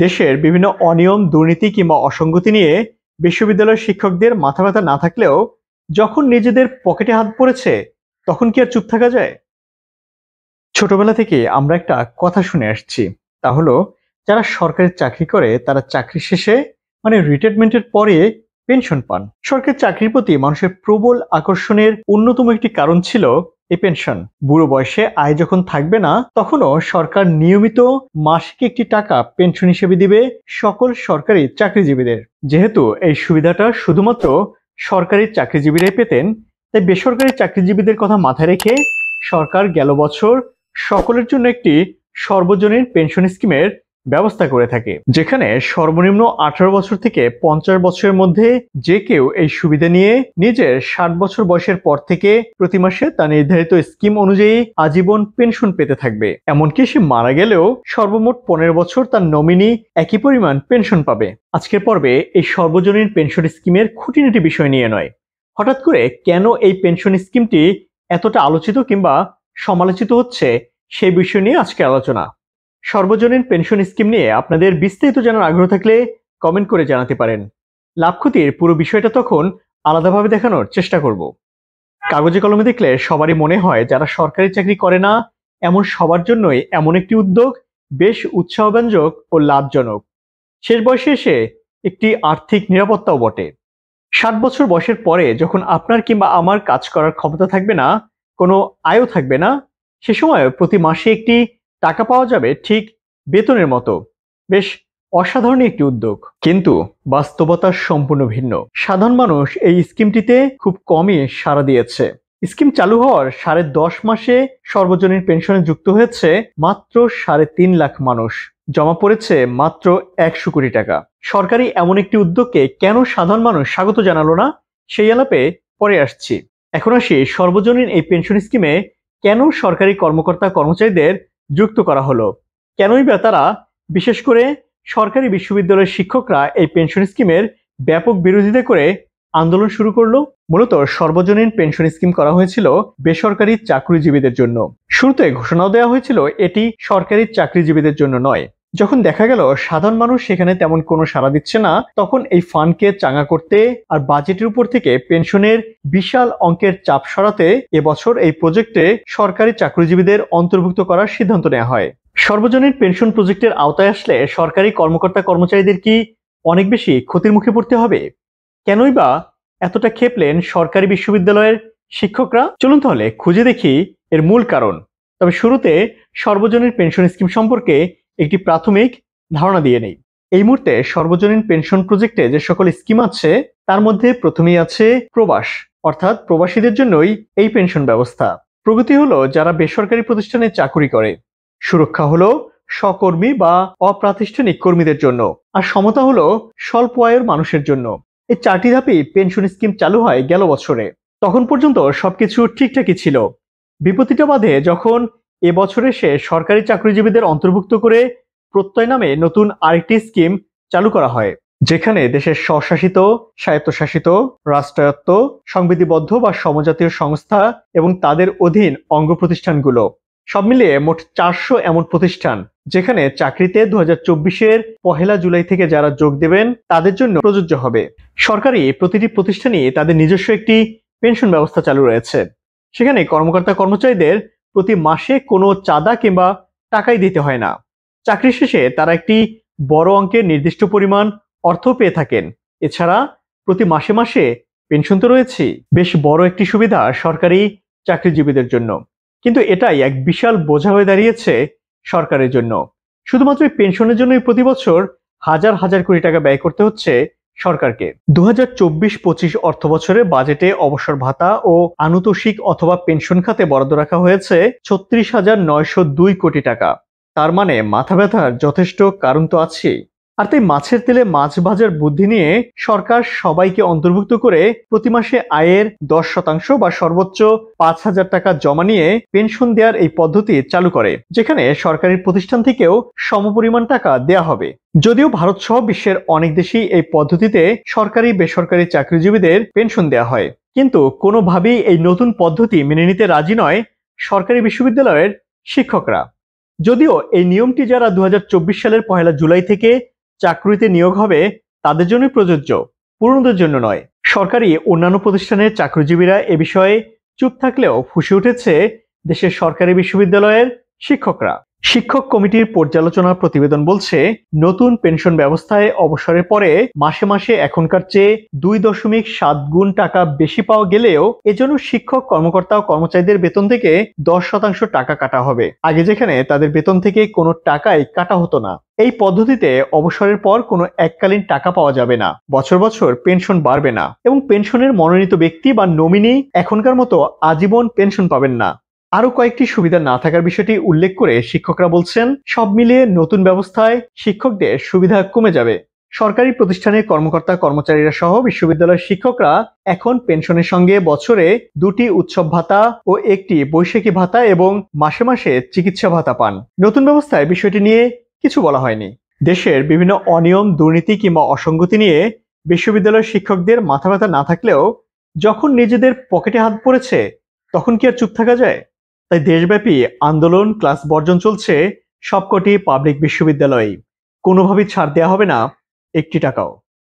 দেশের বিভিন্ন অনিয়ম, দুর্নীতি কিংবা অসঙ্গতি নিয়ে বিশ্ববিদ্যালয়ের শিক্ষকদের মাথা ব্যথা না থাকলেও যখন নিজেদের পকেটে হাত পড়েছে তখন কি আর চুপ থাকা যায়? ছোটবেলা থেকে আমরা একটা কথা শুনে আসছি, তা হলো যারা সরকারি চাকরি করে তারা চাকরি শেষে রিটায়ারমেন্টের পরে পেনশন পান। সরকারি চাকরির প্রতি মানুষের প্রবল আকর্ষণের অন্যতম একটি কারণ ছিল এই পেনশন। বুড়ো বয়সে আয় যখন থাকবে না তখনও সরকার নিয়মিত মাসিক একটি টাকা পেনশন হিসেবে দিবে সকল সরকারি চাকরিজীবীদের। যেহেতু এই সুবিধাটা শুধুমাত্র সরকারি চাকরিজীবীরাই পেতেন, তাই বেসরকারি চাকরিজীবীদের কথা মাথায় রেখে সরকার গেল বছর সকলের জন্য একটি সর্বজনীন পেনশন স্কিমের ব্যবস্থা করে থাকে, যেখানে সর্বনিম্ন 18 বছর থেকে 50 বছরের মধ্যে যে কেউ এই সুবিধা নিয়ে নিজের 60 বছর বয়সের পর থেকে প্রতি মাসে তার নির্ধারিত স্কিম অনুযায়ী আজীবন পেনশন পেতে থাকবে। এমনকি সে মারা গেলেও সর্বমোট 15 বছর তার নমিনি একই পরিমাণ পেনশন পাবে। আজকের পর্বে এই সর্বজনীন পেনশন স্কিমের খুঁটিনাটি বিষয় নিয়ে নয়, হঠাৎ করে কেন এই পেনশন স্কিমটি এতটা আলোচিত কিংবা সমালোচিত হচ্ছে সেই বিষয় নিয়ে আজকে আলোচনা। সর্বজনীন পেনশন স্কিম নিয়ে আপনাদের বিস্তারিত জানার আগ্রহ থাকলে কমেন্ট করে জানাতে পারেন। লাভ ক্ষতির পুরো বিষয়টা তখন আলাদাভাবে দেখানোর চেষ্টা করব। কাগজে কলমে দেখলে সবারই মনে হয় যারা সরকারি চাকরি করে না এমন সবার জন্যই এমন একটি উদ্যোগ বেশ উৎসাহব্যঞ্জক ও লাভজনক। শেষ বয়সে এসে একটি আর্থিক নিরাপত্তাও বটে। 60 বছর বয়সের পরে যখন আপনার কিংবা আমার কাজ করার ক্ষমতা থাকবে না, কোনো আয়ও থাকবে না, সে সময় প্রতি মাসে একটি টাকা পাওয়া যাবে ঠিক বেতনের মতো। বেশ অসাধারণ একটি উদ্যোগ, কিন্তু বাস্তবতা সম্পূর্ণ ভিন্ন। সাধারণ মানুষ এই স্কিমটিতে খুব কমই সাড়া দিয়েছে। স্কিম চালু হওয়ার 10.5 মাসে সর্বজনীন পেনশনে যুক্ত হয়েছে মাত্র 3.5 লাখ মানুষ। জমা পড়েছে মাত্র 100 কোটি টাকা। সরকারি এমন একটি উদ্যোগকে কেন সাধারণ মানুষ স্বাগত জানালো না, সেই আলাপে পরে আসছি। এখন আসি সর্বজনীন এই পেনশন স্কিমে কেন সরকারি কর্মকর্তা কর্মচারীদের যুক্ত করা হলো, কেনই বা তারা, বিশেষ করে সরকারি বিশ্ববিদ্যালয়ের শিক্ষকরা এই পেনশন স্কিমের ব্যাপক বিরোধিতা করে আন্দোলন শুরু করলো। মূলত সর্বজনীন পেনশন স্কিম করা হয়েছিল বেসরকারি চাকরিজীবীদের জন্য। শুরুতে ঘোষণাও দেওয়া হয়েছিল এটি সরকারি চাকরিজীবীদের জন্য নয়। যখন দেখা গেল সাধারণ মানুষ সেখানে তেমন কোনো সাড়া দিচ্ছে না, তখন এই ফান্ডকে চাঙ্গা করতে আর বাজেটের উপর থেকে পেনশনের বিশাল অঙ্কের চাপ সরাতে এবছর এই প্রজেক্টে সরকারি চাকরিজীবীদের অন্তর্ভুক্ত করার সিদ্ধান্ত নেওয়া হয়। সর্বজনীন পেনশন প্রজেক্টের আওতায় আসলে সরকারি কর্মকর্তা কর্মচারীদের কি অনেক বেশি ক্ষতির মুখে পড়তে হবে? কেনই বা এতটা খেপলেন সরকারি বিশ্ববিদ্যালয়ের শিক্ষকরা? চলুন তাহলে খুঁজে দেখি এর মূল কারণ। তবে শুরুতে সর্বজনীন পেনশন স্কিম সম্পর্কে একটি প্রাথমিক ধারণা দিয়ে নেই। এই মুহূর্তে সর্বজনীন পেনশন প্রজেক্টে যে সকল স্কিম আছে তার মধ্যে প্রথমেই আছে প্রবাস, অর্থাৎ প্রবাসীদের জন্যই এই পেনশন ব্যবস্থা। প্রগতি হলো যারা বেসরকারি প্রতিষ্ঠানে চাকরি করে, সুরক্ষা হলো স্বকর্মী বা অপ্রাতিষ্ঠানিক কর্মীদের জন্য, আর সমতা হলো স্বল্প আয়ের মানুষের জন্য। এই 4টি ধাপেই পেনশন স্কিম চালু হয় গেল বছরে। তখন পর্যন্ত সবকিছু ঠিকঠাকই ছিল। বিপত্তিটা বাধে যখন এবছর এসে সরকারি চাকরিজীবীদের অন্তর্ভুক্ত করে প্রত্যয় নামে নতুন আরেকটি স্কিম চালু করা হয়, যেখানে দেশের স্বশাসিত, স্বায়ত্তশাসিত, রাষ্ট্রায়ত্ত, সংবিধিবদ্ধ বা সমজাতীয় সংস্থা এবং তাদের অধীন অঙ্গ প্রতিষ্ঠানগুলো সব মিলিয়ে মোট 400 এমন প্রতিষ্ঠান, যেখানে চাকরিতে 2024-এর 1 জুলাই থেকে যারা যোগ দেবেন তাদের জন্য প্রযোজ্য হবে। সরকারি প্রতিটি প্রতিষ্ঠানই তাদের নিজস্ব একটি পেনশন ব্যবস্থা চালু রয়েছে। সেখানে কর্মকর্তা কর্মচারীদের প্রতি মাসে কোনো চাঁদা কিংবা টাকাই দিতে হয় না। চাকরি শেষে তারা একটি বড় অঙ্কের নির্দিষ্ট পরিমাণ অর্থ পেয়ে থাকেন। এছাড়া প্রতি মাসে মাসে পেনশন তো রয়েছে। বেশ বড় একটি সুবিধা সরকারি চাকরিজীবীদের জন্য, কিন্তু এটাই এক বিশাল বোঝা হয়ে দাঁড়িয়েছে সরকারের জন্য। শুধুমাত্র পেনশনের জন্যই প্রতি বছর হাজার হাজার কোটি টাকা ব্যয় করতে হচ্ছে সরকারকে। 2024-25 অর্থ বছরে বাজেটে অবসর ভাতা ও আনুতোষিক অথবা পেনশন খাতে বরাদ্দ রাখা হয়েছে 36,902 কোটি টাকা। তার মানে মাথা ব্যথার যথেষ্ট কারণ তো আছে। আর তাই মাছের তেলে মাছ ভাজার বুদ্ধি নিয়ে সরকার সবাইকে অন্তর্ভুক্ত করে প্রতি মাসে আয়ের 10% বা সর্বোচ্চ 5,000 টাকা জমা নিয়ে পেনশন দেওয়ার এই পদ্ধতি চালু করে, যেখানে সরকারি প্রতিষ্ঠান থেকেও সমপরিমাণ টাকা দেয়া হবে। যদিও ভারত সহ বিশ্বের অনেক দেশেই এই পদ্ধতিতে সরকারি বেসরকারি চাকরিজীবীদের পেনশন দেওয়া হয়, কিন্তু কোনোভাবেই এই নতুন পদ্ধতি মেনে নিতে রাজি নয় সরকারি বিশ্ববিদ্যালয়ের শিক্ষকরা। যদিও এই নিয়মটি যারা 2024 সালের 1 জুলাই থেকে চাকরিতে নিয়োগ হবে তাদের জন্যই প্রযোজ্য, পুরনোদের জন্য নয়। সরকারি অন্যান্য প্রতিষ্ঠানের চাকরিজীবীরা এ বিষয়ে চুপ থাকলেও ফুঁসে উঠেছে দেশের সরকারি বিশ্ববিদ্যালয়ের শিক্ষকরা। শিক্ষক কমিটির পর্যালোচনা প্রতিবেদন বলছে, নতুন পেনশন ব্যবস্থায় অবসরের পরে মাসে মাসে এখনকার চেয়ে 2.7 গুণ টাকা বেশি পাওয়া গেলেও এজন্য শিক্ষক কর্মকর্তা ও কর্মচারীদের বেতন থেকে 10% টাকা কাটা হবে। আগে যেখানে তাদের বেতন থেকে কোনো টাকাই কাটা হতো না। এই পদ্ধতিতে অবসরের পর কোনো এককালীন টাকা পাওয়া যাবে না, বছর বছর পেনশন বাড়বে না এবং পেনশনের মনোনীত ব্যক্তি বা নমিনি এখনকার মতো আজীবন পেনশন পাবেন না। আরো কয়েকটি সুবিধা না থাকার বিষয়টি উল্লেখ করে শিক্ষকরা বলছেন, সব মিলিয়ে নতুন ব্যবস্থায় শিক্ষকদের সুবিধা কমে যাবে। সরকারি প্রতিষ্ঠানের কর্মকর্তা কর্মচারীরা সহ বিশ্ববিদ্যালয়ের শিক্ষকরা এখন পেনশনের সঙ্গে বছরে 2টি উৎসব ভাতা ও 1টি বৈশাখী ভাতা এবং মাসে মাসে চিকিৎসা ভাতা পান। নতুন ব্যবস্থায় বিষয়টি নিয়ে কিছু বলা হয়নি। দেশের বিভিন্ন অনিয়ম, দুর্নীতি কিংবা অসঙ্গতি নিয়ে বিশ্ববিদ্যালয়ের শিক্ষকদের মাথা ব্যথা না থাকলেও যখন নিজেদের পকেটে হাত পড়েছে তখন কি আর চুপ থাকা যায়? তাই দেশব্যাপী আন্দোলন, ক্লাস বর্জন চলছে সবকটি পাবলিক বিশ্ববিদ্যালয়ে। কোনোভাবেই ছাড় দেওয়া হবে না 1টি টাকাও।